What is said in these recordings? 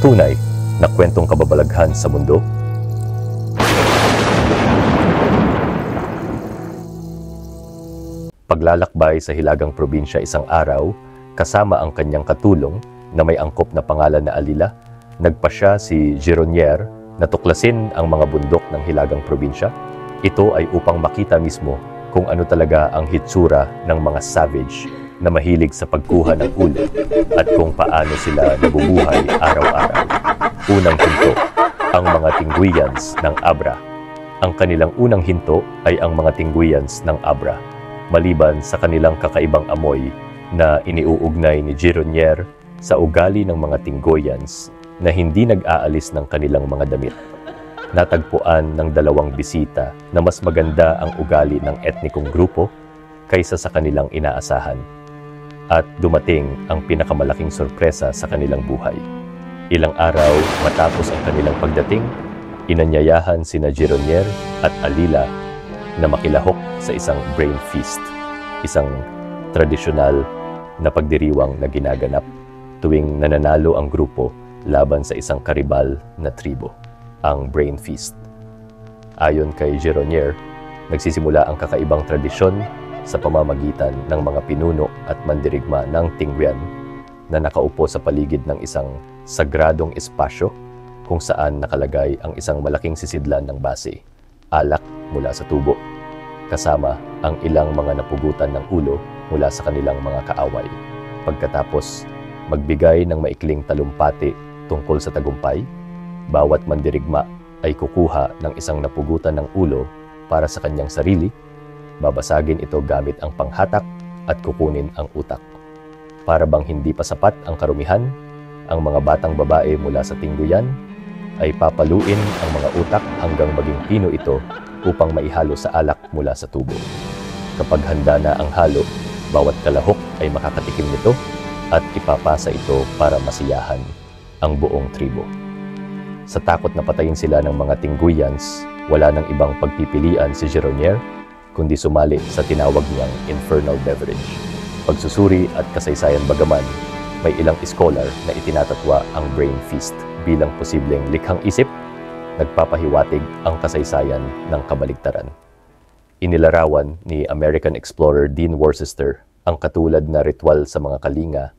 tunay na kwentong kababalaghan sa mundo? Paglalakbay sa Hilagang Probinsya isang araw, kasama ang kanyang katulong na may angkop na pangalan na Alila, nagpasya si Gironier na tuklasin ang mga bundok ng Hilagang Probinsya. Ito ay upang makita mismo kung ano talaga ang hitsura ng mga savage na mahilig sa pagkuha ng ulo at kung paano sila nabubuhay araw-araw. Unang hinto, ang mga Tinguians ng Abra. Ang kanilang unang hinto ay ang mga Tinguians ng Abra. Maliban sa kanilang kakaibang amoy na iniuugnay ni Gironier sa ugali ng mga Tingoyans na hindi nag-aalis ng kanilang mga damit. Natagpuan ng dalawang bisita na mas maganda ang ugali ng etnikong grupo kaysa sa kanilang inaasahan. At dumating ang pinakamalaking sorpresa sa kanilang buhay. Ilang araw matapos ang kanilang pagdating, inanyayahan sina Gironier at Alila na makilahok sa isang brain feast, isang tradisyonal na pagdiriwang na ginaganap tuwing nananalo ang grupo laban sa isang karibal na tribo, ang brain feast. Ayon kay Gironier, nagsisimula ang kakaibang tradisyon sa pamamagitan ng mga pinuno at mandirigma ng Tinguian na nakaupo sa paligid ng isang sagradong espasyo kung saan nakalagay ang isang malaking sisidlan ng base, alak mula sa tubo, kasama ang ilang mga napugutan ng ulo mula sa kanilang mga kaaway. Pagkatapos magbigay ng maikling talumpati tungkol sa tagumpay, bawat mandirigma ay kukuha ng isang napugutan ng ulo para sa kanyang sarili, babasagin ito gamit ang panghatak at kukunin ang utak. Para bang hindi pa sapat ang karumihan, ang mga batang babae mula sa Tinguian ay papaluin ang mga utak hanggang maging pino ito upang maihalo sa alak mula sa tubo. Kapag handa na ang halo, bawat kalahok ay makakatikim nito at ipapasa ito para masiyahan ang buong tribo. Sa takot na patayin sila ng mga Tinguians, wala nang ibang pagpipilian si Gironier kundi sumali sa tinawag niyang infernal beverage. Pagsusuri at kasaysayan bagaman, may ilang scholar na itinatatwa ang brain feast bilang posibleng likhang isip, nagpapahiwatig ang kasaysayan ng kabaligtaran. Inilarawan ni American explorer Dean Worcester ang katulad na ritual sa mga kalinga,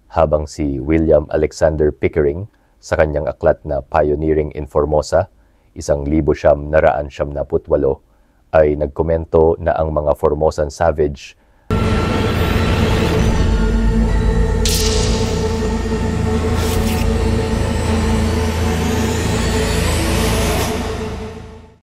habang si William Alexander Pickering sa kanyang aklat na Pioneering in Formosa, 1978, ay nagkomento na ang mga Formosan savage